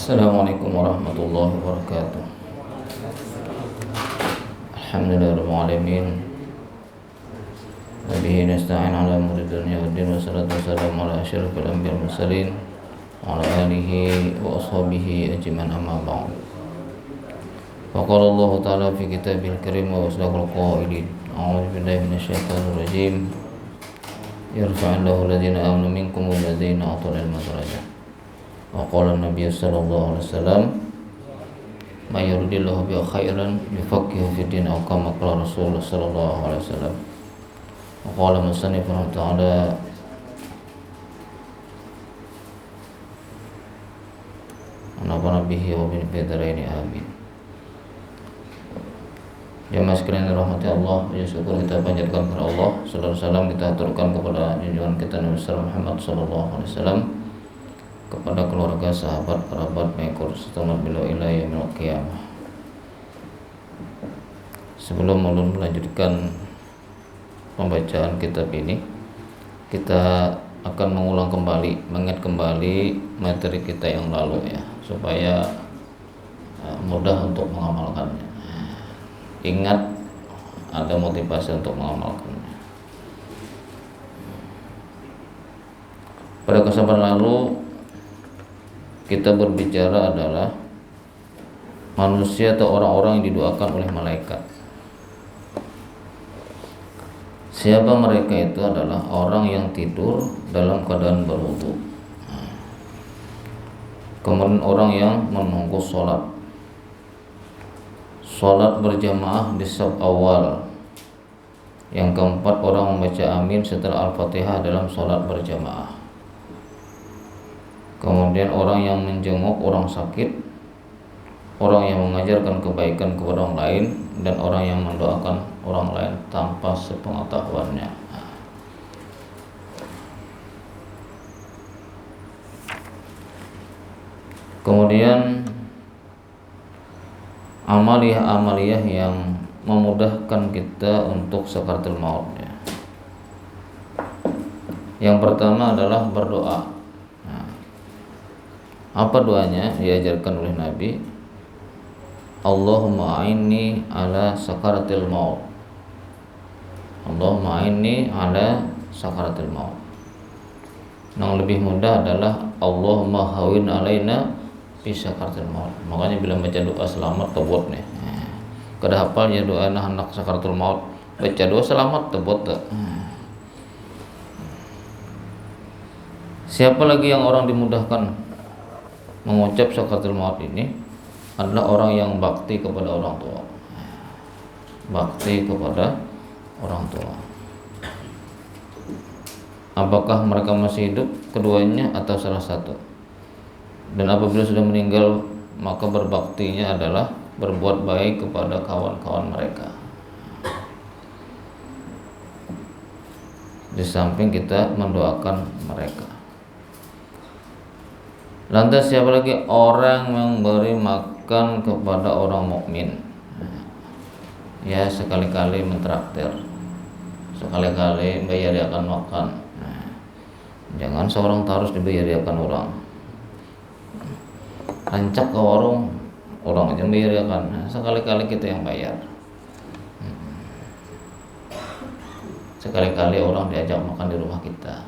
Assalamualaikum warahmatullahi wabarakatuh. Alhamdulillahirabbil alamin. Wa bihi nasta'in 'ala umuri dunya waddin, wassalatu wassalamu ala asyrofil anbiya'i wal mursalin wa ala alihi wa ashabihi ajmain, amma ba'd. Faqala Allah ta'ala fi kitabil karim wa asdaqal qailin. A'udzu billahi minasyaitonir rajim. Yarfa'illahu alladhina amanu minkum wal ladzina utul ilma darajat. Wa qala an-nabiy sallallahu alaihi wasallam, may yuridillahu bihi khairan yufaqihu fid din, aw kama qala Rasulullah sallallahu alaihi wasallam. Wa qala musannif ta'ala anabana bihi wa bin fidaraini amin. Jemaah sekalian rahmati Allah, ya syukur kita panjatkan kepada Allah. Sallallahu alaihi wasallam kita aturkan kepada junjungan kita Nabi Muhammad sallallahu alaihi wasallam, kepada keluarga, sahabat, kerabat, mengikut setelah beliau ila yaumil qiyamah. Sebelum melanjutkan pembacaan kitab ini, kita akan mengulang kembali, mengingat kembali materi kita yang lalu ya, supaya mudah untuk mengamalkannya. Ingat, ada motivasi untuk mengamalkannya. Pada kesempatan lalu kita berbicara adalah manusia atau orang-orang yang didoakan oleh malaikat. Siapa mereka? Itu adalah orang yang tidur dalam keadaan berwudu, kemudian orang yang menunggu sholat berjamaah di saf awal. Yang keempat, orang membaca amin setelah Al-Fatihah dalam sholat berjamaah. Kemudian orang yang menjenguk orang sakit, orang yang mengajarkan kebaikan kepada orang lain, dan orang yang mendoakan orang lain tanpa sepengetahuannya. Kemudian amaliyah yang memudahkan kita untuk sakaratul maut ya. Yang pertama adalah berdoa. Apa doanya? Diajarkan oleh Nabi, Allahumma a'inni ala sakaratil maut. Allahumma a'inni ala sakaratil maut. Yang lebih mudah adalah Allahumma hawin alaina fi sakaratil maut. Makanya bila baca doa selamat tebut nih. Kada hafal ya doa anak sakaratul maut, baca doa selamat tebut tak. Siapa lagi yang orang dimudahkan mengucap sakaratul maut ini? Adalah orang yang bakti kepada orang tua. Bakti kepada orang tua. Apakah mereka masih hidup, keduanya, atau salah satu? Dan apabila sudah meninggal, maka berbaktinya adalah berbuat baik kepada kawan-kawan mereka. Di samping kita mendoakan mereka. Lantas siapa lagi? Orang yang memberi makan kepada orang mukmin. Ya, sekali-kali mentraktir, sekali-kali bayariakan makan. Jangan seorang harus dibayariakan orang. Rancak ke warung, orang aja bayariakan. Sekali-kali kita yang bayar. Sekali-kali orang diajak makan di rumah kita.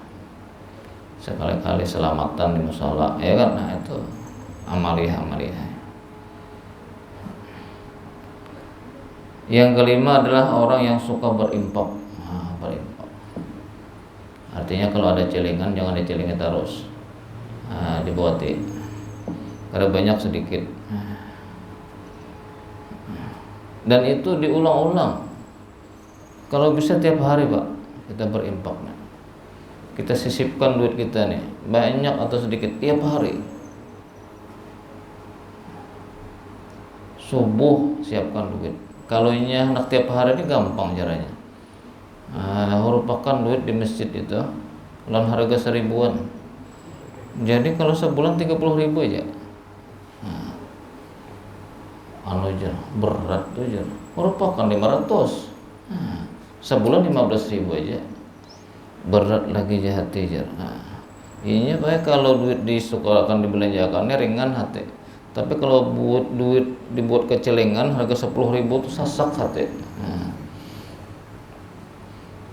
Sekali-kali selamatan di musola, ya kan? Nah itu amaliyah. Yang kelima adalah orang yang suka berinfak. Berinfak. Artinya kalau ada celengan jangan dicelengin terus, dibuatin. Karena banyak sedikit. Dan itu diulang-ulang. Kalau bisa tiap hari Pak kita berinfak. Kita sisipkan duit kita nih, banyak atau sedikit, tiap hari. Subuh siapkan duit. Kalau ini anak tiap hari ini gampang caranya. Merupakan duit di masjid itu dalam harga 1.000-an. Jadi kalau sebulan 30.000 aja. Aja berat tuh aja. Merupakan 500. Sebulan 15.000 aja. Berat lagi jahat jar. Ini baik kalau duit disekolahkan dibelanjakannya ringan hati. Tapi kalau buat duit dibuat kecelengan harga 10.000 tuh sasak sate.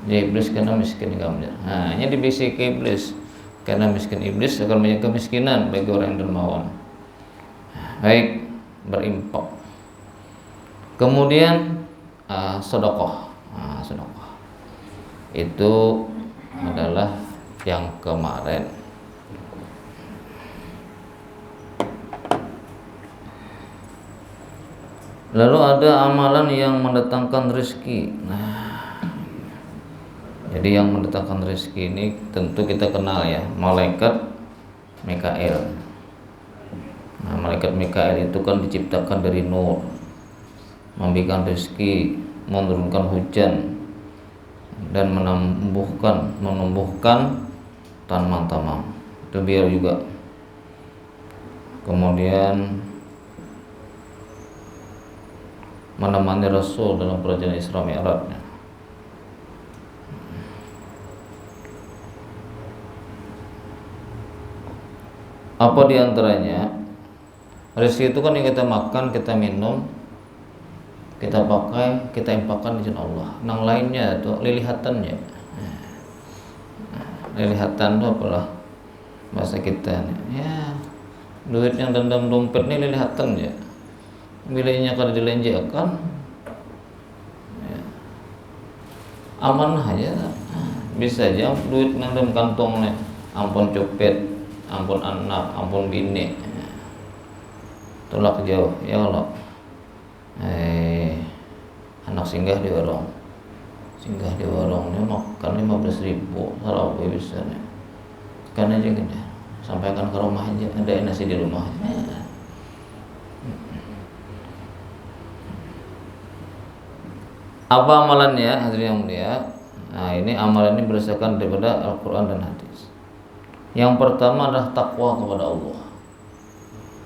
Ya iblis karena miskin kamu. Ini dibisik iblis. Karena miskin iblis akan banyak kemiskinan bagi orang yang dermawan. Baik, berinfak. Kemudian sedekah. Sedekah itu adalah yang kemarin. Lalu ada amalan yang mendatangkan rezeki. Jadi yang mendatangkan rezeki ini tentu kita kenal ya, malaikat Mikail. Malaikat Mikail itu kan diciptakan dari nur, memberikan rezeki, menurunkan hujan, dan menumbuhkan tanaman-tanaman. Itu biar juga. Kemudian menemani Rasul dalam perjalanan Isra Mi'rajnya. Apa diantaranya? Rezeki itu kan yang kita makan, kita minum, kita pakai, kita infakkan di jalan Allah. Yang lainnya itu lilihatannya. Lilihatan itu apalah bahasa kita nih. Ya, duit yang dalam dompet ini lilihatannya. Bilanya kalau dilenjakan, ya, aman aja. Bisa aja duit yang dalam kantongnya, ampun copet, ampun anak, ampun bini, tolak jauh ya Allah. Anak singgah di warung ini makan 15.000 tarawih bisa nih. Kan aja gini, sampaikan ke rumah aja, ada nasi di rumah. Apa amalannya hadirin yang mulia? Ini amalan ini berdasarkan daripada Al-Quran dan hadis. Yang pertama adalah takwa kepada Allah.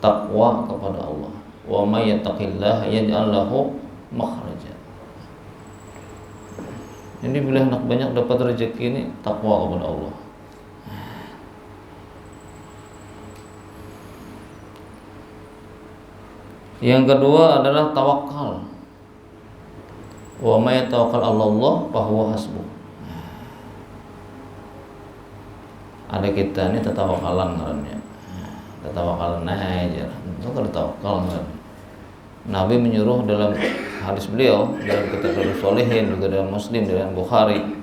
Takwa kepada Allah. Wa may yattaqillaha yaj'al lahu makhraja. Ini bila anak banyak dapat rezeki ini takwa kepada Allah. Yang kedua adalah tawakal. Wa may yatawakkal 'ala Allah fa huwa hasbuh. Ada kita ini tetawakalan ngarannya. Tetawakalan aja. Itu kalau tawakal ngarannya. Nabi menyuruh dalam hadis beliau dalam kitab Sholihin, juga dalam Muslim, dalam Bukhari,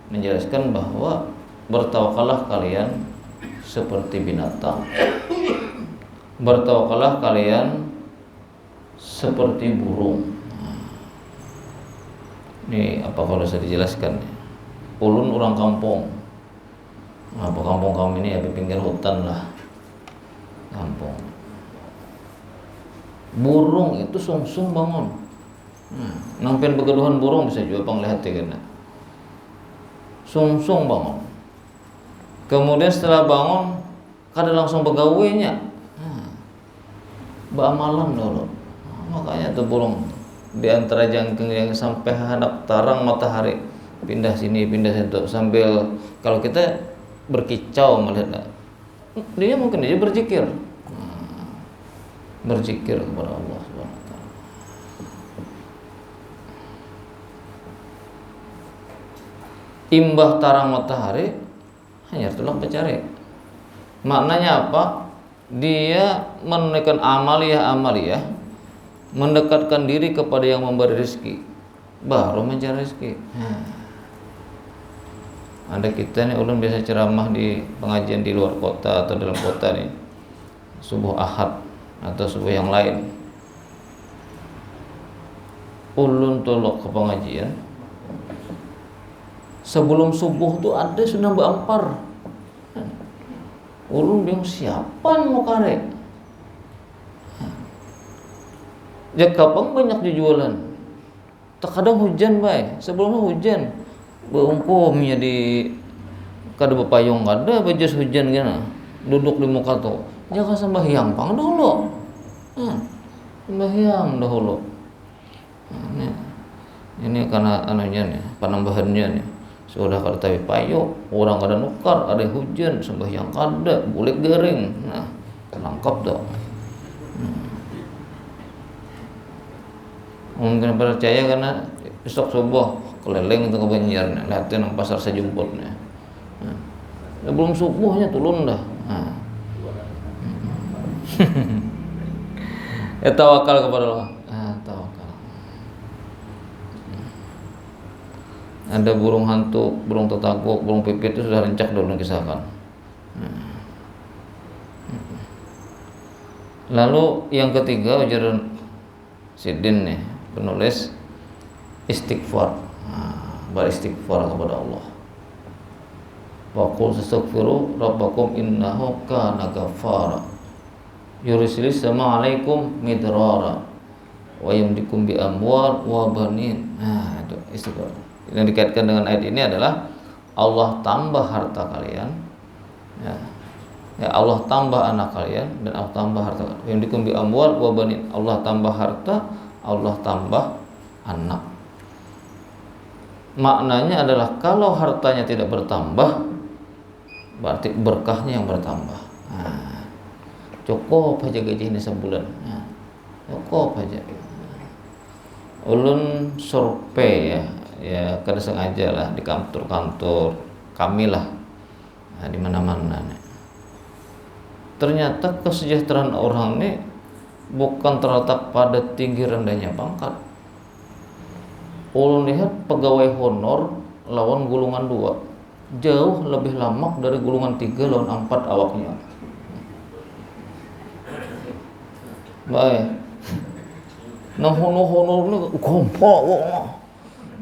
menjelaskan bahwa bertawakallah kalian seperti binatang. Bertawakallah kalian seperti burung. Ini apa kalau saya dijelaskan? Ulun orang kampung. Apa kampung kami ini ya di pinggir hutan lah. Kampung. Burung itu sungsung bangun. Nampen begeduhan burung bisa juga panglihat kan. Sungsung bangun. Kemudian setelah bangun kada langsung begawainya. Beramalan dulu. Makanya tuh burung di antara jangkung yang sampai hadap tarang matahari pindah sini pindah situ sambil kalau kita berkicau melihat dia mungkin dia berzikir kepada Allah Subhanahu wa taala. Imbah tarang matahari hanya tulang pencari. Maknanya apa? Dia menunaikan amaliyah mendekatkan diri kepada yang memberi rezeki, baru mencari rezeki. Ada kita nih ulun biasa ceramah di pengajian di luar kota atau dalam kota nih, subuh Ahad atau subuh yang lain. Ulun tolok ke pengajian, sebelum subuh tuh ada sudah berampar. Ulun bingung siapa mau kare. Ya kapang banyak dijualan. Terkadang hujan baik, sebelumnya hujan. Beungkumnya di kada bepayung kada bejas hujan gana. Duduk di muka tuh. Jangan sembahyang pang dulu. Sembahyang dahulu. Ini karena anunya nih, penambahannya nih. Sudah kada tapi payung, orang kada nukar, ada hujan, sembahyang kada, bulik garing. Lengkap dah. Mungkin percaya karena besok subuh keliling untuk kebanjar, lihatin nang pasar sejumputnya. Belum subuhnya turun dah. Ya tawakal kepada Allah. Tawakal. Ada burung hantu, burung tetakuk, burung pipit itu sudah rencak dulu kisahkan. Lalu yang ketiga ujaran Sidin nih penulis istighfar, beristighfar kepada Allah. Wa qul astaghfiru rabbakum innahu kana ghaffara yursilis sama alaikum midrara wa yumdikum bi amwal wa banin. Itu istighfar. Yang dikaitkan dengan ayat ini adalah Allah tambah harta kalian, ya Allah tambah anak kalian dan Allah tambah harta kalian. Yumdikum bi amwal wa banin. Allah tambah harta, Allah tambah anak. Maknanya adalah kalau hartanya tidak bertambah, berarti berkahnya yang bertambah. Cukup aja gaji ini sebulan. Cukup aja. Ulun survei ya kada sengaja lah di kantor-kantor kami lah, di mana-mana. Ternyata kesejahteraan orang ini bukan terletak pada tinggi rendahnya pangkat. Ulun lihat pegawai honor lawan gulungan 2 jauh lebih lamak dari gulungan 3 lawan 4 awaknya. Baik. Nah honor ini kompak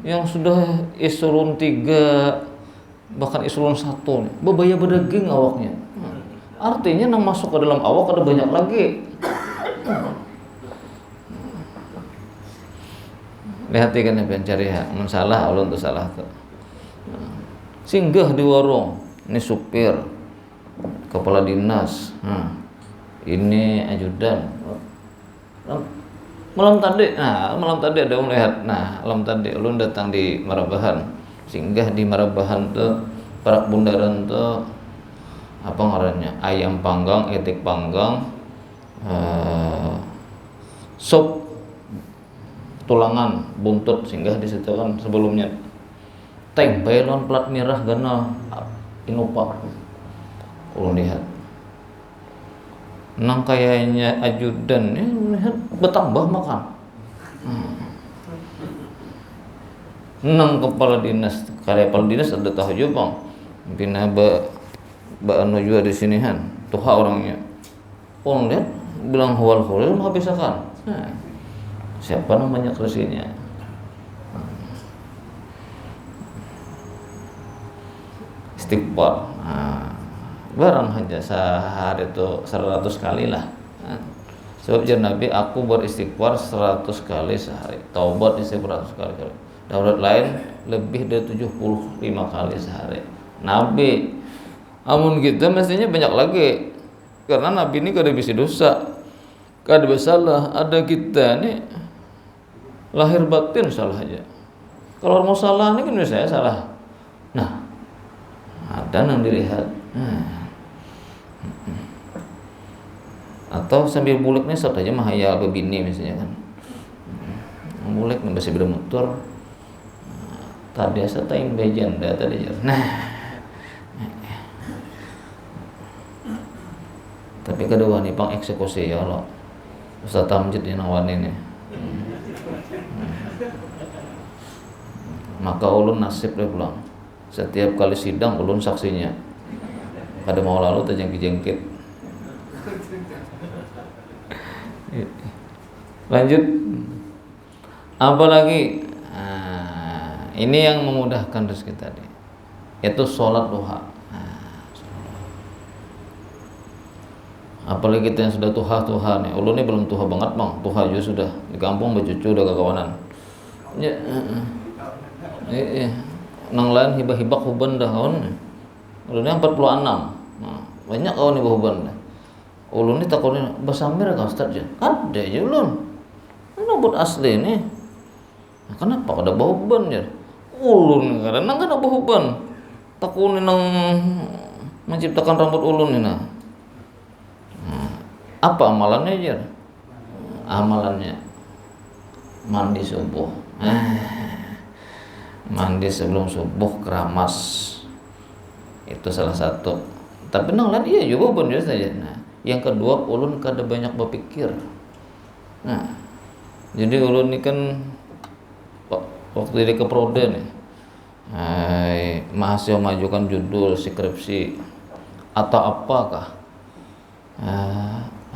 yang sudah eselon 3 bahkan eselon 1 nih, bebaya bedaging awaknya. Artinya nang masuk ke dalam awak ada banyak lagi. Lihat kan pencari masalah Allah untuk salah tuh. Singgah di warung, ini supir, kepala dinas, ini ajudan. Malam tadi ada orang lihat. Malam tadi ulun datang di Marabahan, singgah di Marabahan tuh, Perak Bundaran tuh, apa ngarannya, ayam panggang, etik panggang, sop tulangan buntut, singgah di situ kan sebelumnya. Tempe lawan plat merah gana Innova. Ulun lihat. Nang kayaknya ajudan ya lihat bertambah makan. Nang kepala dinas ada tahu juga bang. Bina ba anu juga di sinihan. Tuha orangnya. Orang lihat bilang hawal menghabiskan. Siapa namanya kerasinya? Istighfar. Barang aja sehari itu 100 kali lah. Sebab jar Nabi, aku beristighfar 100 kali sehari, taubat istighfar 100 kali. Daulat lain lebih dari 75 kali sehari. Nabi, amun kita mestinya banyak lagi, karena Nabi ini kada bisa dosa, kada bersalah. Ada kita nih lahir batin salah aja. Kalau mau salah ini kan saya salah. Nah, ada yang dilihat. Atau sambil bulik nih saja mahayal bebini misalnya kan. Bulik nih masih bermotor. Tadi asa taing bejanda tadi jar. Tapi kedua nih pang eksekusi ya Allah. Ustaz Tamjid yang nawan ini. Maka ulun nasib dia pulang. Setiap kali sidang ulun saksinya. Kada mau lalu terjengkit-jengkit. Lanjut. Apalagi ini yang memudahkan rezeki tadi, yaitu sholat duha. Apalagi kita yang sudah tuha nih. Ulun ini belum tuha banget bang. Tuha juga sudah di kampung bercucu udah kekawanan. Nang lain hibah-hibah huban dah kawan. Ulun ini 46. Banyak kawan hibah huban dah. Ulun ini takutin bersamir kan Ustaz ya? Ada aja ulun. Ini asli nih. Kenapa ada bau ban ya? Ulun karena kan ada bau ban. Takutin nang menciptakan rambut ulun ini. Apa amalannya aja? amalannya mandi subuh. Mandi sebelum subuh keramas, itu salah satu. Tapi nang lain iya juga pun saja. Nah, yang kedua ulun kada banyak berpikir. Nah, jadi ulun ini kan waktu di keprode nih, mahasiswa majukan judul skripsi atau apakah,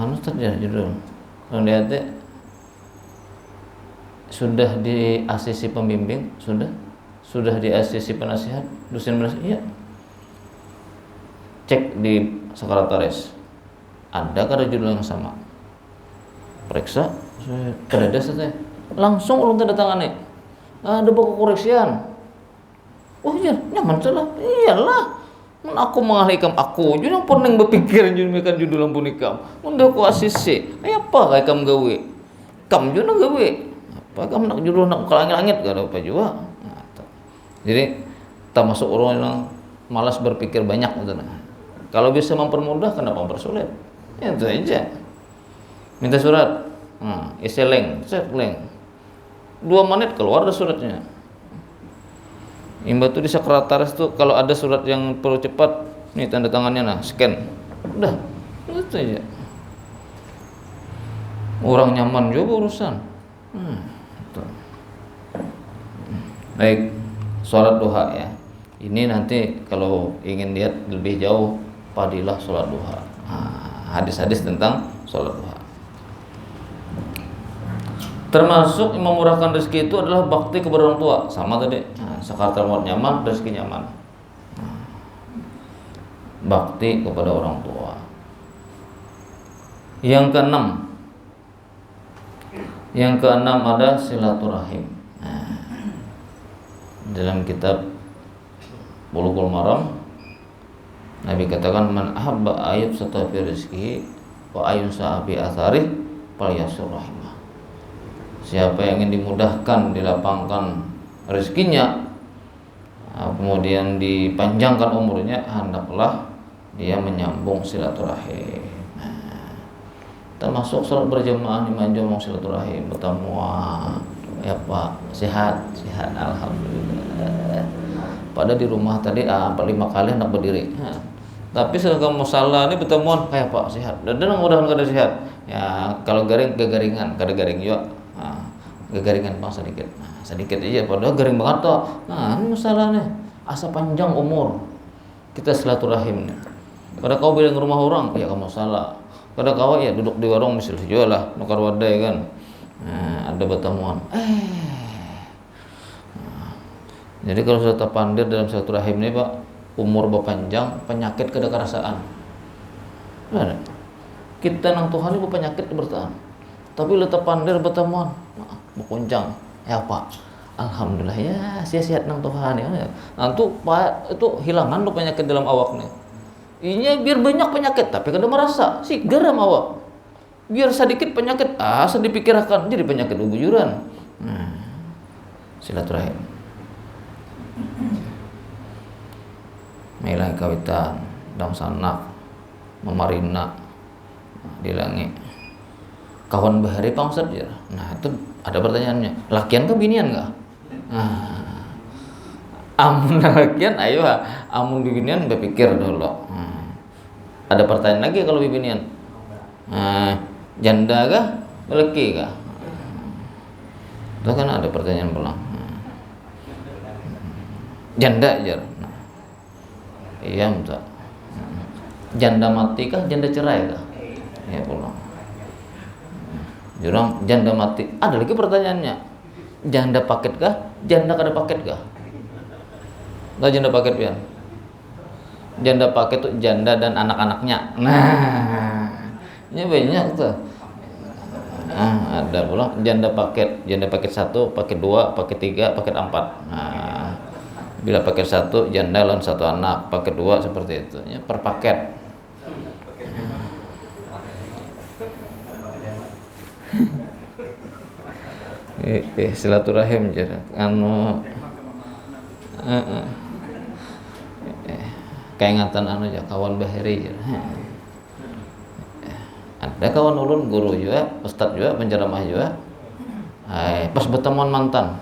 anu saja judul. Lihat sudah di ACC pembimbing, sudah di ACC penasihat, dosen penasihat, iya. Cek di sekretaris, ada judul yang sama. Periksa, kada ada saya. Langsung ulun tanda tangani. Ada buku koreksian. Oh iya, nyaman salah. Iyalah. Mun aku mengalihkan aku, jadi yang pernah berpikir judulkan judul ampun ikam. Mun aku ACC, apa kayak kamu gawe? Kamu juga gawe. Apa kamu nak judul nak ke langit-langit gak ada apa juga. Nah, jadi termasuk orang yang malas berpikir banyak gitu. Kalau bisa mempermudah kenapa mempersulit? Ya itu aja. Minta surat, isi link, link. 2 menit keluar ada suratnya. Imba tuh di sekretaris tuh kalau ada surat yang perlu cepat, nih tanda tangannya scan. Udah, itu aja. Orang nyaman juga urusan. Baik, sholat duha ya. Ini nanti kalau ingin lihat lebih jauh fadilah sholat duha. Hadis-hadis tentang sholat duha. Termasuk yang memurahkan rezeki itu adalah bakti kepada orang tua. Sama tadi, sekarang mau nyaman, rezeki nyaman. Bakti kepada orang tua. Yang keenam ada silaturahim. Dalam kitab Bulughul Maram, Nabi katakan man ahabba ayub satafi rizki wa ayun sa'abi atharih falyasur rahimah. Siapa yang ingin dimudahkan, dilapangkan rezekinya, kemudian dipanjangkan umurnya, hendaklah dia menyambung silaturahim. Termasuk sholat berjamaah menyambung silaturahim, bertemu ya Pak, sehat alhamdulillah. Pada di rumah tadi 4-5 kali hendak berdiri. Tapi setelah musalah ini pertemuan kayak Pak sehat. Dan mudah-mudahan kada sehat. Ya kalau garing kegaringan, kada garing juga. Kegaringan Bang sedikit. Sedikit aja padahal garing banget toh. Ini masalahnya asa panjang umur. Kita silaturahim nih. Pada kau bilang rumah orang, ya kamu salah. Pada kau ya duduk di warung misalnya jual lah, nukar wadai kan. Ada pertemuan. Jadi kalau sudah terpandir dalam silaturahim ini Pak, umur berpanjang, penyakit kada kerasaan. Benar. Kita nang Tuhan ini penyakit bertahan. Tapi letak pandir pertemuan, berkuncang. Ya Pak, alhamdulillah ya sehat nang Tuhan ya. Nanti Pak itu hilangan tuh penyakit dalam awak nih. Ini biar banyak penyakit tapi kada merasa, sih geram awak. Biar sedikit penyakit, sedipikirkan jadi penyakit ubujuran. Silaturahim. Mailah kawitan, dang sanak, memarina, dilangit. Kawan bahari pangsat ya. Nah itu ada pertanyaannya, lakian ke binian nggak? Amun lakian, ayo amun binian berpikir dulu. Ada pertanyaan lagi kalau binian, janda kah, laki kah? Itu kan ada pertanyaan pulang. Janda aja. Iya minta. Janda mati kah, janda cerai kah? Ya pulang. Jurang janda mati. Ada lagi pertanyaannya. Janda paket kah? Janda kada paket kah? Enggak janda paket pian. Janda paket tuh janda dan anak-anaknya. Nah, ini banyak tuh. Ada pula janda paket 1, paket 2, paket 3, paket 4. Nah, bila paket 1 janda lawan 1 anak, paket 2 seperti itu. Ya, per paket. Silaturahim jadi keingatan aja kawan bahari Ada kawan ulun guru juga, ustad juga, penceramah juga. Pas bertemuan mantan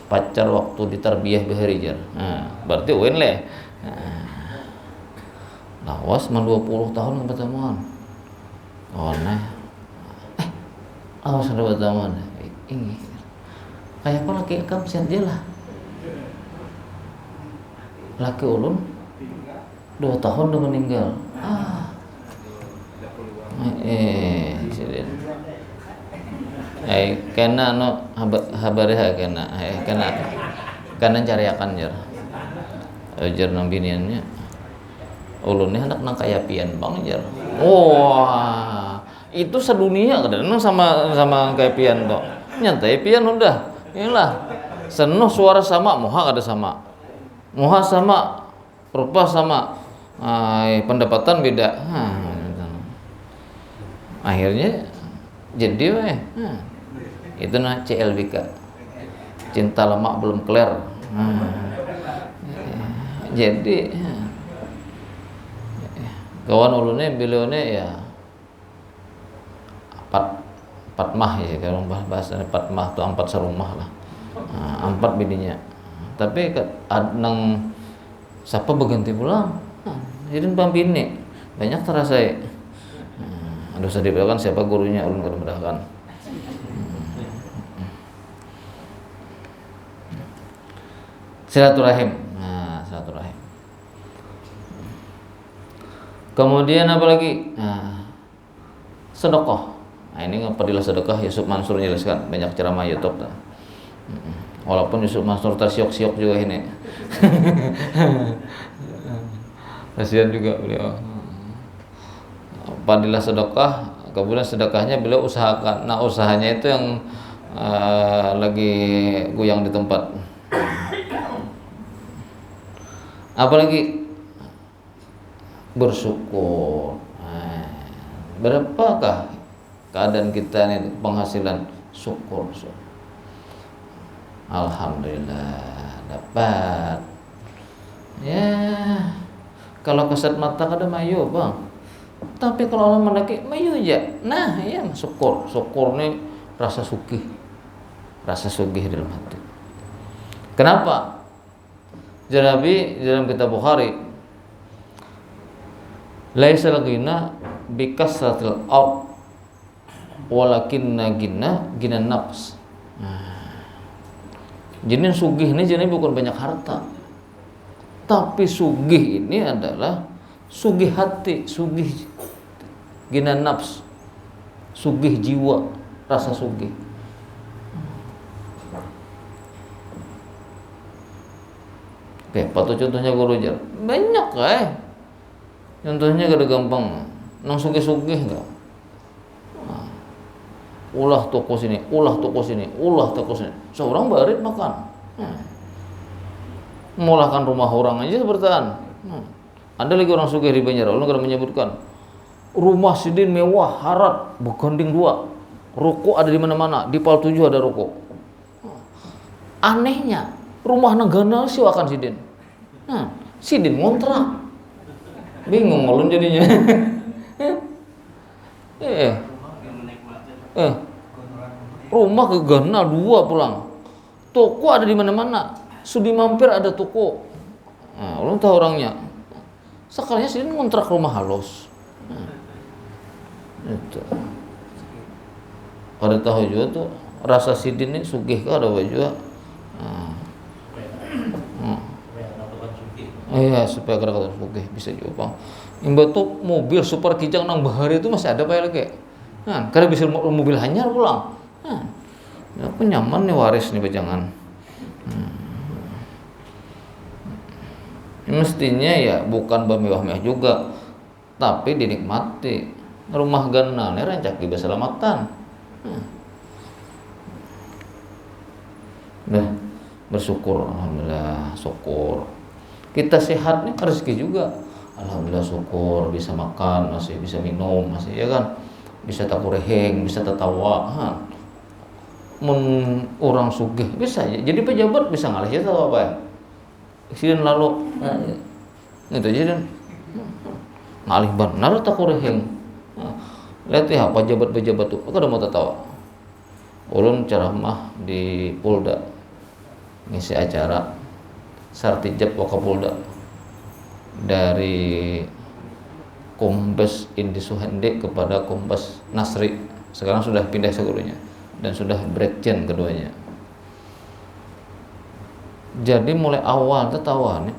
pacar waktu di tarbiyah beherijar. Berarti uin leh. Lawas 20 tahun bertemuan. Nah. Awas ada bertemuan. Ini. Kayak apa laki kamu siap dia lah. Laki ulun 2 tahun udah meninggal. Kena no habarnya kena cariakan jar. Jar nang biniannya. Ulunnya anak nang kaya pian bang jar. Wah, itu sedunia kadang sama kaya pian to. Nyantai pian udah. Inilah. Senuh suara sama, moha ada sama. Moha sama, rupa sama. Pendapatan beda. Akhirnya jadi itu CLBK, cinta lama belum kelar. Jadi kawan ulunnya beliaunya ya empat mah ya, kalau bahasa empat mah tuh 4 serumah lah, 4 bininya. Tapi nang siapa berganti pulang, jadi bini banyak terasa ya. Ada usah diberitakan siapa gurunya ulun kalau mudahkan. Silaturahim. Silaturahim. Kemudian apa lagi? Sedekah. Ini fadilah sedekah Yusuf Mansur menjelaskan, banyak ceramah YouTube. Walaupun Yusuf Mansur tersiok-siok juga ini. Kasihan juga beliau. Fadilah sedekah, kemudian sedekahnya beliau usahakan. Nah, usahanya itu yang lagi goyang di tempat. Apalagi bersyukur. Berapakah keadaan kita ini penghasilan? Syukur. Alhamdulillah dapat. Ya, kalau kasat mata kada mayu bang. Tapi kalau Allah mendaki mayu aja. Nah, ya syukur. Syukur nih rasa sugih. Rasa sugih dalam hati. Kenapa? Nabi dalam kitab Bukhari, laisal ghina bikasratil ard walakinna gina nafs. Jadi sugih ini jadi bukan banyak harta. Tapi sugih ini adalah sugih hati, sugih gina nafs, sugih jiwa, rasa sugih. Oke, patut contohnya guru jar. Banyak contohnya kada gampang. Nang sugih-sugih enggak. Ulah toko sini, ulah toko sini, ulah toko sini. Seorang barit makan. Mulahkan rumah orang aja bertahan. Ada lagi orang sugih di Banjar, Allah kada menyebutkan. Rumah sidin mewah, harat, berganding 2. Rokok ada di mana-mana, di Pal 7 ada rokok. Anehnya, rumah negara siwakan sidin. Sidin ngontrak. Bingung ulun jadinya. Rumah kegana 2 pulang. Toko ada di mana-mana. Sudi mampir ada toko. Ulun tahu orangnya. Sekalinya sidin ngontrak rumah halus. Itu. Kada tahu juga tuh rasa sidin ini sugih ka ada juga. Iya, supaya kada sugih bisa juga bang. Imba tuh mobil super kijang nang bahari itu masih ada apa lagi? Kada bisa mobil hanyar pulang. Aku nyaman nih waris nih bajangan. Mestinya ya bukan bermewah-mewah juga, tapi dinikmati. Rumah ganal nih rancak di keselamatan. Bersyukur, alhamdulillah, syukur. Kita sehat nih rezeki juga, alhamdulillah syukur, bisa makan, masih bisa minum, masih ya kan, bisa takureheng, bisa tertawa. Orang sugih bisa, jadi pejabat bisa ngalih ya tahu apa ya? Sidin lalu, itu jadi ngalih benar takureheng. Lihat ya pejabat-pejabat tuh, aku udah mau tertawa. Ulun ceramah di Polda, ngisi acara Sartijab Wakapolda dari Kombes Indi Suhende kepada Kombes Nasri. Sekarang sudah pindah segurunya dan sudah Brigjen keduanya. Jadi mulai awal tertawa nih,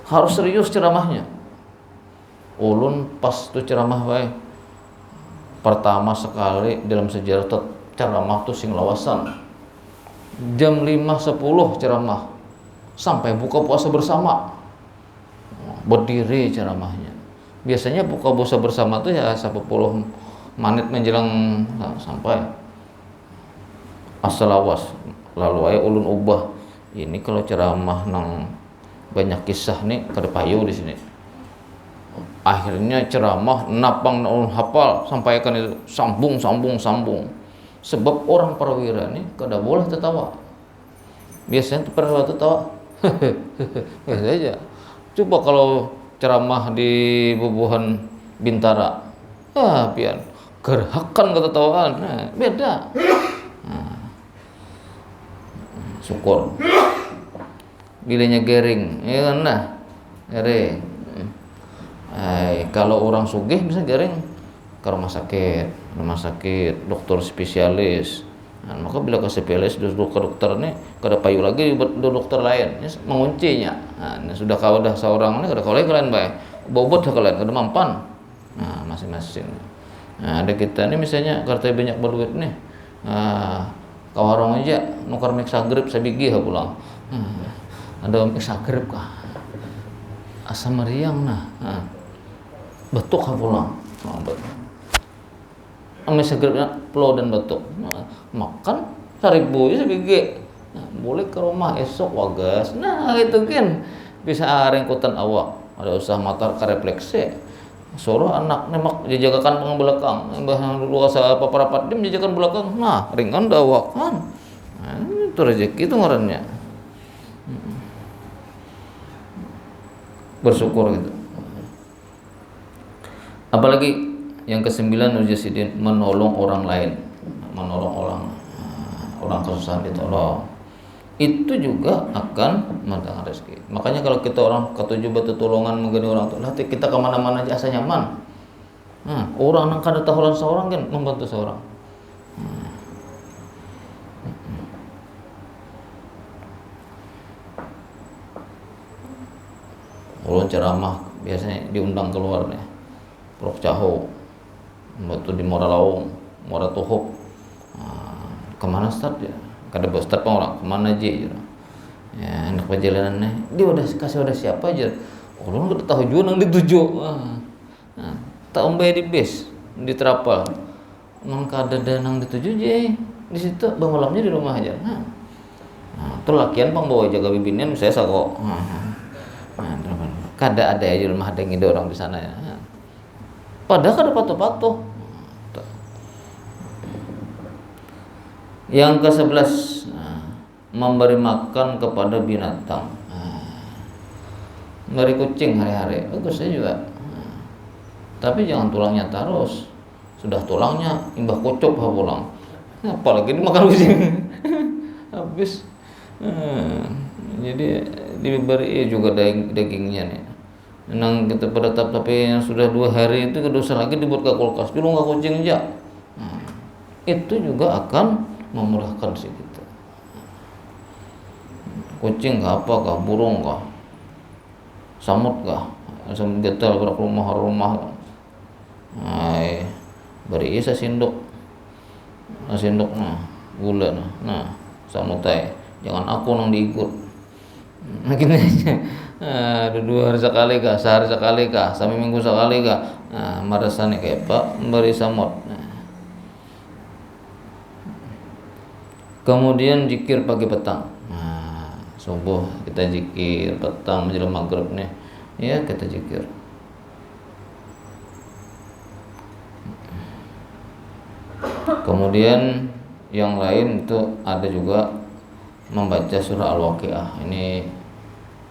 harus serius ceramahnya. Ulun pas tuh ceramah baik, pertama sekali dalam sejarah ceramah tuh sing lawasan jam 5.10 ceramah sampai buka puasa bersama, berdiri ceramahnya. Biasanya buka puasa bersama tuh ya 10 menit menjelang sampai asalawas. Lalu aja ulun ubah, ini kalau ceramah nang banyak kisah nih kada payu di sini. Akhirnya ceramah napang ulun hafal, sampaikan itu sambung. Sebab orang perwira nih kada boleh tertawa. Biasanya perwira tertawa biasa aja. Coba kalau ceramah di Bubuhan Bintara, pian gerhakan ketetawaan, beda. Syukur bilanya gering, ya kan nah, gering. Kalau orang sugih bisa gering ke rumah sakit, dokter spesialis. Nah, maka bila ke spesialis duduk ke dokter ini, kada payu lagi buat dokter lain, ini menguncinya. Nah, sudah kau dah seorang ini kada kau lagi kalian baik, bobot dah kalian kada mampan. Nah, masing-masing. Nah, ada kita ini misalnya karena banyak berduit nih, ke warung aja nukar mik sagrib sabigi pulang. Ada mik sagrib kah? Asam meriang nah. Betuk pulang. Mik sagribnya pelo dan betuk. Makan 1.000 sabigi. Boleh ke rumah esok wagas. Nah, gitu kan. Bisa ringkutan awak. Ada usaha mata karefleksi. Suruh anak nemak jajakan pang belakang, mbah dulu asa paparapat dia menjajakan belakang. Nah, ringan dawak kan. Nah, itu rezeki itu ngarannya. Bersyukur gitu. Apalagi yang ke-9 Nujasidin, menolong orang lain, menolong orang kesusahan ditolong. Itu juga akan mendatangkan rezeki. Makanya kalau kita orang ketujuh bertolongan menggani orang tua, kita kemana-mana aja asa nyaman. Orang nang kada tahu seorang kan membantu seorang. Ulun ceramah biasanya diundang keluar nih, Prof Caho, membantu di Moralaung, Moratuhuk. Kemana start ya? Kada bos start orang kemana aja ya, anak perjalanannya dia udah siapa aja. Ulun udah tahu juga nang dituju. Tak ombe di base di Terapal. Nang kada ada nang dituju je di situ bang malamnya di rumah aja. Tuh lakian pang bawa jaga bibinnya saya sako. Kada ada aja rumah ada yang orang di sana ya. Padahal kada patuh-patuh. Yang ke-11, memberi makan kepada binatang. Memberi kucing hari-hari, bagusnya juga. Tapi jangan tulangnya terus. Sudah tulangnya imbah kocok pulang. Apalagi dimakan kucing. Habis. Jadi diberi juga dagingnya nih. Nang kita pada tapi yang sudah 2 hari itu kedosa lagi dibuat ke kulkas. Dulu nggak kucing aja. Itu juga akan memurahkan si kita. Kucing kah apa kah, burung kah, samut kah, samut getal berak rumah. Beri isa sindok nah gula nah samutai jangan aku nang diikut. Gini aja. 2 hari sekali kah, sehari sekali kah, sampai minggu sekali kah. Marasane kayak Pak memberi samut. Kemudian zikir pagi petang. Subuh kita zikir, petang menjelang maghrib nih, ya kita zikir. Kemudian yang lain itu ada juga membaca surah Al-Waqiah. Ini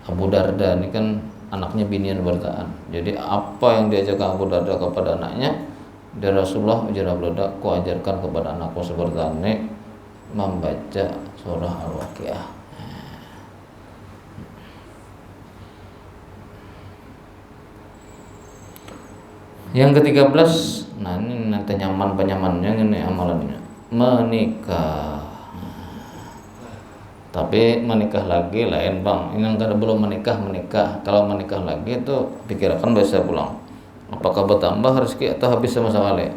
Abu Darda ini kan anaknya binian bertaan. Jadi apa yang diajarkan Abu Darda kepada anaknya, dari Rasulullah ujar Abu Darda, ku ajarkan kepada anakku seperti membaca surah Al-Waqiah. Yang ke-13, nah ini nanti nyaman penyamannya ini amalannya, menikah. Tapi menikah lagi lain bang, ini enggak belum menikah. Kalau menikah lagi itu pikirkan bisa pulang. Apakah bertambah rezeki atau habis sama sekali?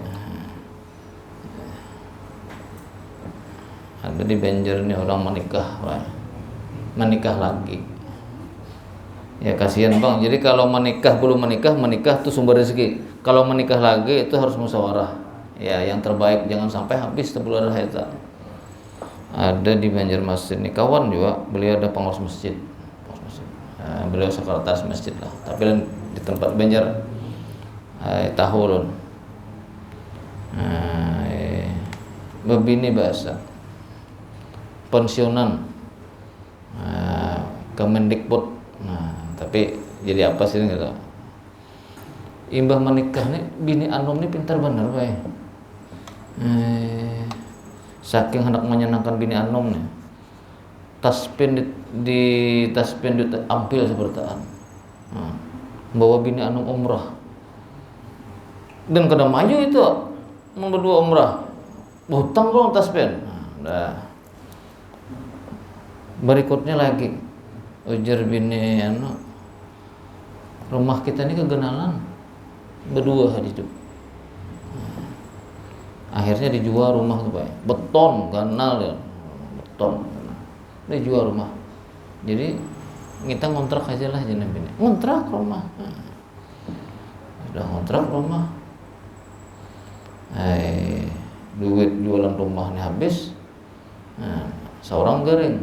Ada di Banjar nih orang menikah lagi. Ya kasihan bang. Jadi kalau belum menikah itu sumber rezeki. Kalau menikah lagi itu harus musyawarah. Ya yang terbaik jangan sampai habis sebelum ada. Ada di Banjarmasin ini kawan juga, beliau ada pengurus masjid. Beliau sekretaris masjid lah, tapi di tempat Banjar tahun bebini bahasa pensiunan Kemendikbud. Tapi jadi apa sih gitu. Imbah menikah nih bini anom nih pintar bener bae. Saking hendak menyenangkan bini anom nih, tasbih diambil sepertaan, bawa bini anom umrah, dan kada maju itu berdua umrah, hutang dong tasbih. Berikutnya lagi ujar bini rumah kita ini kegenalan berdua hidup. Akhirnya dijual rumah tuh Pak, beton ganal ya, beton dijual rumah. Jadi kita ngontrak aja lah jeneng bini, ngontrak rumah. Udah ngontrak rumah, duit jualan rumahnya habis, seorang garing,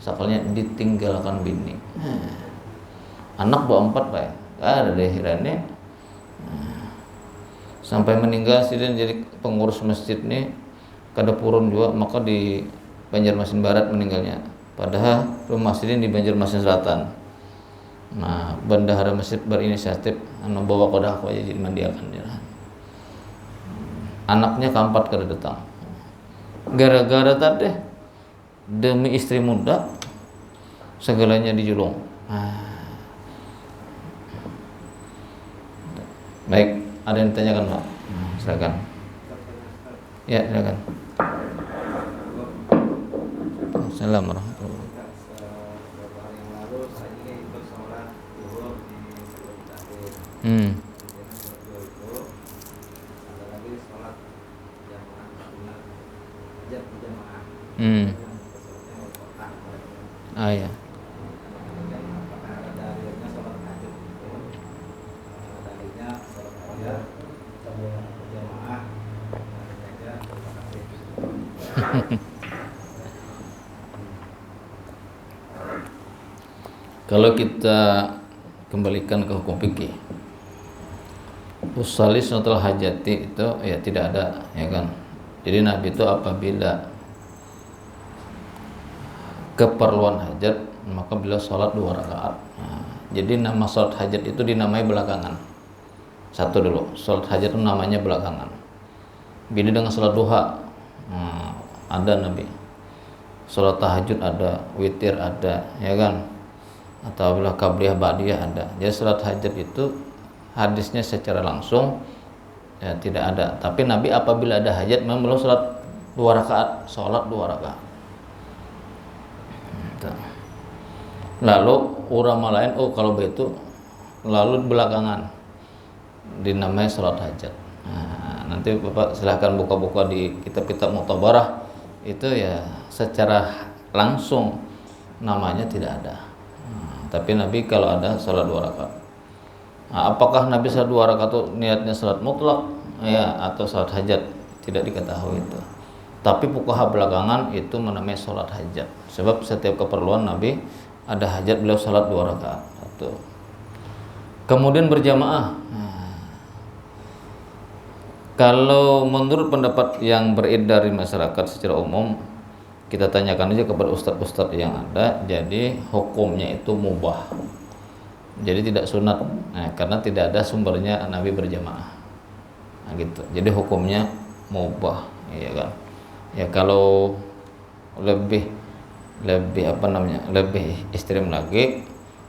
sakalnya ditinggalkan bini. Anak bawa 4 Pak, ada deh hirannya. Sampai meninggal sih jadi pengurus masjid nih kada purun juga, maka di Banjarmasin Barat meninggalnya, padahal rumah masjid ini di Banjarmasin Selatan. Nah bendahara masjid berinisiatif bawa kodah aku aja jadi mandiakan dia. Anaknya keempat kada datang, gara-gara tadi demi istri muda segalanya dijulung. Baik, ada yang ditanyakan Pak? Silakan. Ya, silakan. Assalamualaikum warahmatullahi ya. Kalau kita kembalikan ke hukum fikih, usalli sunatul hajati itu ya tidak ada, ya kan. Jadi Nabi itu apabila keperluan hajat maka beliau sholat 2 rakaat. Jadi nama sholat hajat itu dinamai belakangan. Satu dulu, sholat hajat itu namanya belakangan. Beda dengan sholat duha, ada Nabi. Sholat tahajud ada, witir ada, ya kan. Atau bila qabliyah ba'diyah ada. Jadi sholat hajat itu hadisnya secara langsung ya tidak ada. Tapi Nabi apabila ada hajat memang beliau sholat 2 rakaat, sholat 2 rakaat. Lalu ulama lain, kalau begitu lalu belakangan dinamai sholat hajat. Nanti Bapak silahkan buka-buka di kitab-kitab Mu'tabarah, itu ya secara langsung namanya tidak ada. Tapi Nabi kalau ada sholat 2 rakaat. Apakah Nabi sholat 2 rakaat itu niatnya sholat mutlak ya atau sholat hajat, tidak diketahui itu. Tapi fuqaha belakangan itu menamai sholat hajat. Sebab setiap keperluan Nabi ada hajat beliau sholat 2 rakaat. Kemudian berjamaah. Kalau menurut pendapat yang beredar di masyarakat secara umum, kita tanyakan aja kepada ustadz-ustadz yang ada, jadi hukumnya itu mubah. Jadi tidak sunat, karena tidak ada sumbernya Nabi berjamaah. Nah, gitu. Jadi hukumnya mubah, ya kan? Ya kalau lebih lebih ekstrem lagi,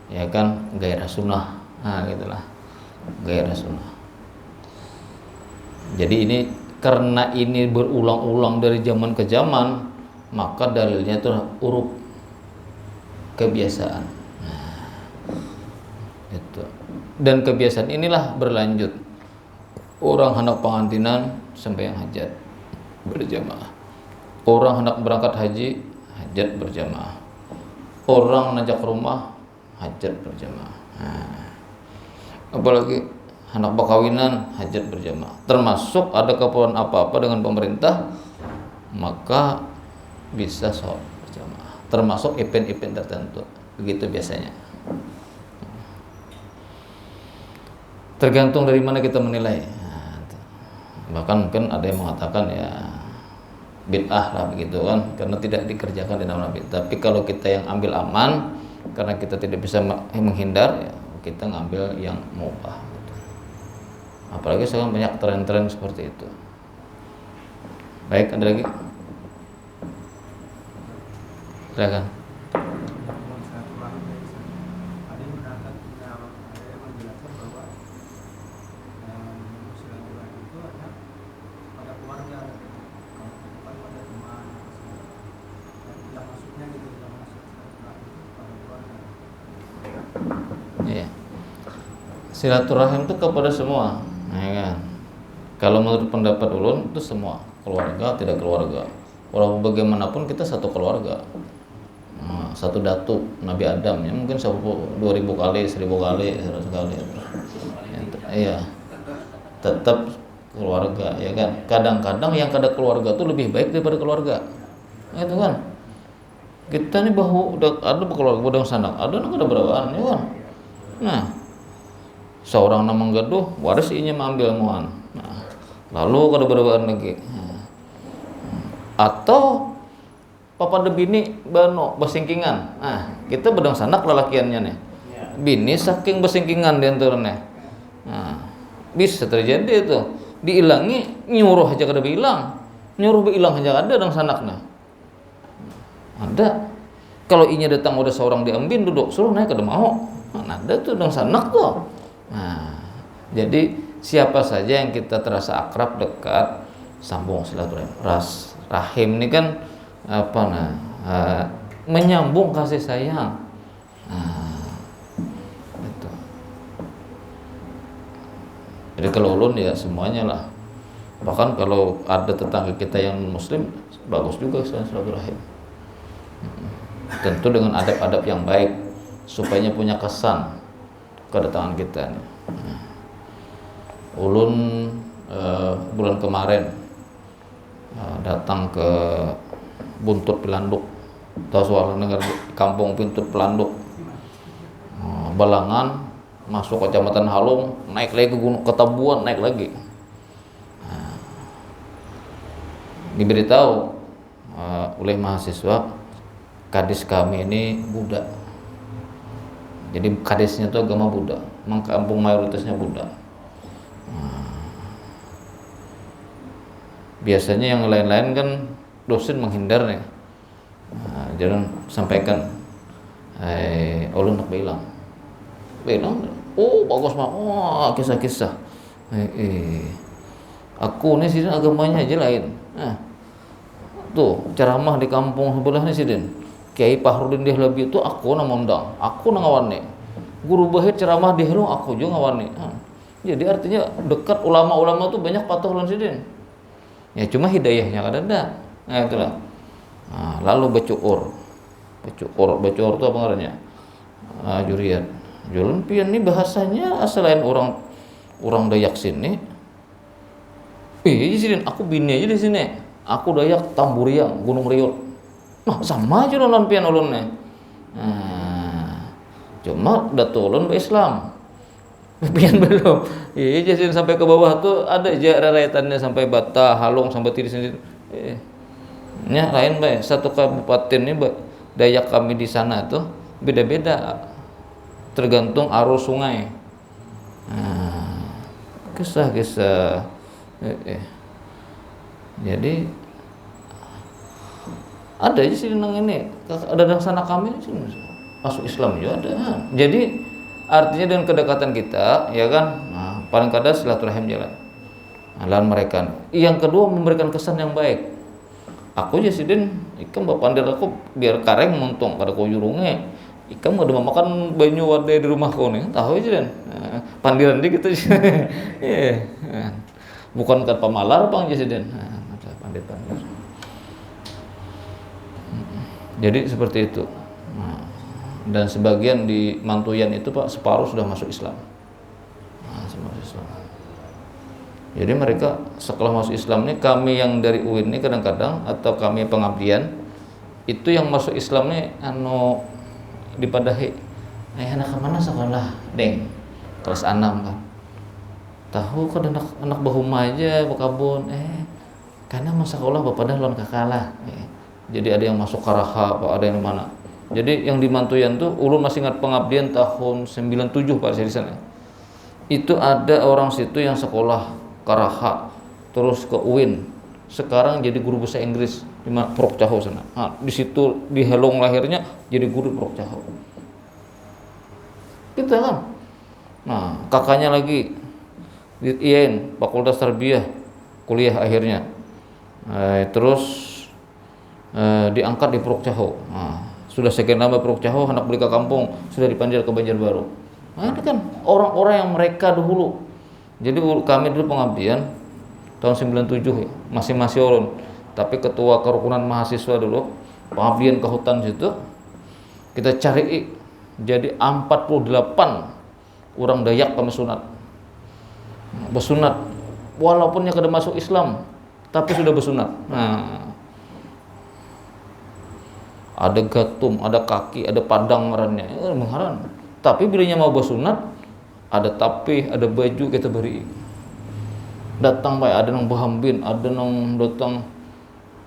ya kan, gairah sunnah. Nah, gitulah, gairah sunnah. Jadi ini karena ini berulang-ulang dari zaman ke zaman, maka dalilnya itu uruf, kebiasaan. Gitu. Dan kebiasaan inilah berlanjut. Orang hendak pengantinan sampai yang hajat berjamaah. Orang hendak berangkat haji, hajat berjamaah. Orang najak rumah, hajat berjamaah. Apalagi hendak perkawinan, hajat berjamaah. Termasuk ada keperluan apa-apa dengan pemerintah, maka bisa sholat berjamaah. Termasuk event-event tertentu. Begitu biasanya. Tergantung dari mana kita menilai. Bahkan mungkin ada yang mengatakan ya bid'ah lah begitu kan, karena tidak dikerjakan di nama Nabi. Tapi kalau kita yang ambil aman, karena kita tidak bisa menghindar, ya kita ngambil yang mubah gitu. Apalagi sekarang banyak tren-tren seperti itu. Baik, ada lagi? Silakan. Silaturahim itu kepada semua, ya kan? Kalau menurut pendapat ulun itu semua, keluarga tidak keluarga. Walau bagaimanapun kita satu keluarga, satu datuk Nabi Adam, ya mungkin 2000 kali, 1000 kali, 100 kali, iya, tetap keluarga, ya kan? Kadang-kadang yang kada keluarga itu lebih baik daripada keluarga, itu kan? Kita nih bahu ada keluarga bodong sanak, ada nak ada berapaan, ya kan? Nah, seorang nama gaduh waris inya mengambil muan. Nah, lalu kada berapaan lagi. Atau papa de bini bano basingkingan. Nah, kita bedang sanak lelakiannya nih. Bini saking basingkingan di antaranya. Nah, bisa terjadi itu. Diilangi nyuruh aja kada bilang. Nyuruh bilang aja ada dang sanaknya. Ada. Kalau inya datang udah seorang diambil duduk, suruh naik kada mau. Nah, ada tuh dang sanak tuh. Nah, jadi siapa saja yang kita terasa akrab, dekat, sambung silaturahim. Rahim ini kan menyambung kasih sayang. Itu. Jadi kalau ulun ya semuanya lah. Bahkan kalau ada tetangga kita yang muslim, bagus juga silaturahim. Tentu dengan adab-adab yang baik supaya punya kesan kedatangan kita nih. Ulun bulan kemarin datang ke Buntut Pelanduk, tahu soal negara kampung Buntut Pelanduk, Balangan, masuk kecamatan Halung, naik lagi ke Gunung Ketabuan, naik lagi. Diberitahu oleh mahasiswa, kadis kami ini Buddha. Jadi kadisnya itu agama Buddha, memang kampung mayoritasnya Buddha. Biasanya yang lain-lain kan dosen menghindar nih. Jangan sampaikan, ulun nak bilang, oh bagus mah, oh kisah-kisah. Aku nih sidin agamanya aja lain. Tuh ceramah di kampung sebelah nih sidin. Kiai Pahrudin Dehlabi itu aku nama undang, aku ngawarni. Guru Bahir ceramah di Helong aku juga ngawarni. Jadi artinya dekat ulama-ulama itu banyak patuh lan sidin. Ya cuma hidayahnya kada ada. Nah itulah. Lalu becuur itu apa ngarannya? Juriat. Julen pian ini bahasanya selain orang Dayak sini. Sidin aku bini aja di sini. Aku Dayak Tamburiang, Gunung Riul. Nah, sama aja ulun pian ulunnya. Cuma datu ulun Islam. Pian belum. Iya, jadi sampai ke bawah tuh ada aja reraitannya sampai Bata, Halong sampai Tiris sendiri. Nya lain bae. Satu kabupaten ini Dayak kami di sana tuh beda-beda tergantung arus sungai. Kisah-kisah jadi ada aja sih nang ini, ada yang sana kami sih masuk Islam juga ada. Jadi artinya dengan kedekatan kita, ya kan, paling kadang silaturahim jalan. Lawan mereka. Yang kedua memberikan kesan yang baik. Aku aja sih den, ikan bapak pandir aku biar kareng muntung pada kau jurungnya. Ikan mau ada makan banyu wadah di rumahku nih, tahu aja den. Pandiran dia gitu sih. Bukan kan pemalar bang aja sih den. Pandir. Jadi seperti itu. Dan sebagian di Mantuyan itu Pak separuh sudah masuk Islam. Jadi mereka setelah masuk Islam ini, kami yang dari UIN ini kadang-kadang atau kami pengabdian itu yang masuk Islam ini dipadahi. Anak kemana sekolah, deng? Kelas 6 kan. Tahu kan anak bahuma aja bekabun. Karena masa sekolah bapak dah lawan kakalah. Jadi ada yang masuk Karaha, Pak, ada yang mana. Jadi yang di Mantuyan tuh, ulun masih ingat pengabdian tahun 97 Pak di sana. Itu ada orang situ yang sekolah Karaha, terus ke UIN. Sekarang jadi guru bahasa Inggris di Prok Caho sana. Di situ di Helong lahirnya jadi guru Prok Caho. Kita kan. Kakaknya lagi di IAIN, Fakultas Tarbiyah, kuliah akhirnya. Terus diangkat di Prok Caho. Sudah sekian lama Prok Caho, anak beli ke kampung, sudah dipanggil ke Banjarbaru. Ini kan orang-orang yang mereka dulu. Jadi kami dulu pengabdian tahun 97 ya, masih ulun. Tapi ketua kerukunan mahasiswa dulu, pengabdian ke hutan situ, kita cari jadi 48 orang Dayak kami sunat. Bersunat, walaupunnya kada masuk Islam, tapi sudah bersunat. Ada gatum, ada kaki, ada padang ngarannya, mengharan. Tapi bilanya mau bersunat, ada tapih, ada baju kita beri. Datang baik, ada nang bahambin, ada nang datang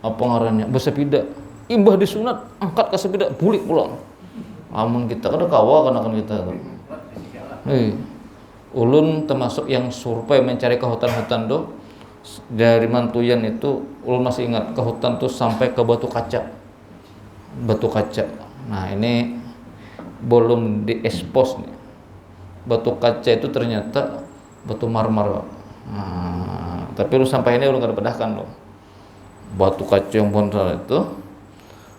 apa ngarannya, bersepeda. Imbah disunat, angkat ke sepeda, bulik pulang. Amun kita kada kawa kan kita. Ulun termasuk yang survei mencari ke hutan-hutan do. Dari Mantuyan itu, ulun masih ingat ke hutan tuh sampai ke Batu Kaca. Batu Kaca. Nah ini belum diekspos nih. Batu Kaca itu ternyata batu marmer. Tapi lu sampai ini lu nggak pedahkan loh. Batu Kaca yang bonral itu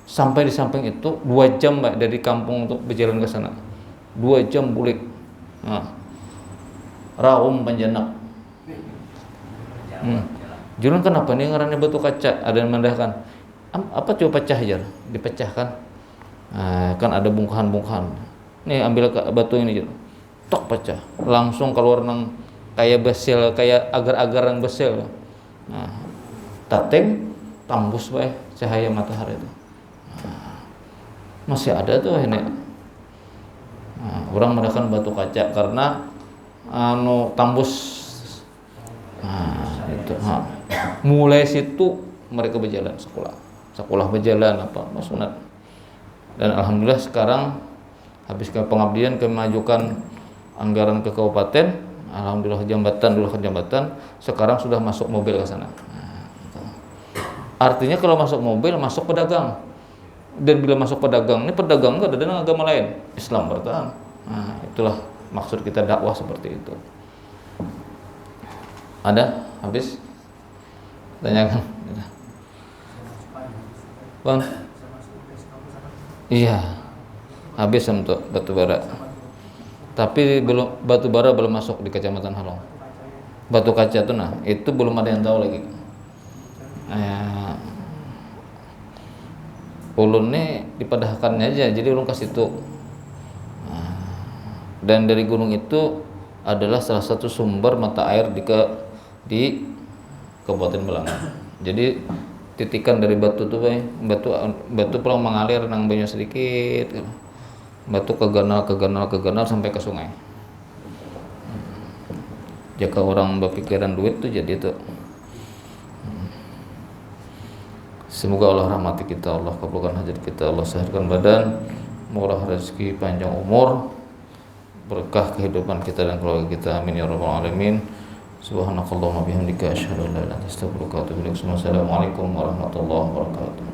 sampai di samping itu 2 jam Mbak dari kampung untuk berjalan ke sana. 2 jam bulik. Raum Panjanak. Jualan kenapa nih ngarannya Batu Kaca? Ada yang mendahkan. Apa coba pecah aja, dipecahkan. Kan ada bongkahan-bongkahan. Nih ambil batu ini gitu. Tok pecah. Langsung keluar nang kayak besel, kayak agar-agaran besel. Tatem tembus bae cahaya matahari itu. Masih ada tuh ini. Orang menggunakan Batu Kaca karena tembus. Itu. Mulai situ mereka berjalan sekolah berjalan sunat. Dan alhamdulillah sekarang habis pengabdian kami mengajukan anggaran ke kabupaten, alhamdulillah jambatan, sekarang sudah masuk mobil ke sana. Artinya kalau masuk mobil masuk pedagang. Dan bila masuk pedagang, ini pedagang enggak ada dengan agama lain, Islam bertahan. Itulah maksud kita dakwah seperti itu. Ada habis? Tanyakan. Bang, iya, habis untuk batubara. Tapi batubara belum masuk di Kecamatan Halong. Batu Kaca itu itu belum ada yang tahu lagi. Ulun nih dipadahkannya aja, jadi ulun kasih itu. Dan dari gunung itu adalah salah satu sumber mata air di Kabupaten Belangan. Jadi titikan dari batu tuh batu pulang mengalir nang banyak sedikit, batu ke ganal sampai ke sungai. Jika orang berpikiran duit tuh jadi itu. Semoga Allah rahmati kita, Allah kabulkan hajat kita, Allah sehatkan badan, murah rezeki, panjang umur, berkah kehidupan kita dan keluarga kita. Amin ya rabbal alamin. Subhanakallahumma bihamdika asyhadu an la ilaha illa anta astaghfiruka wa atubu ilaik. Wassalamualaikum warahmatullahi wabarakatuh.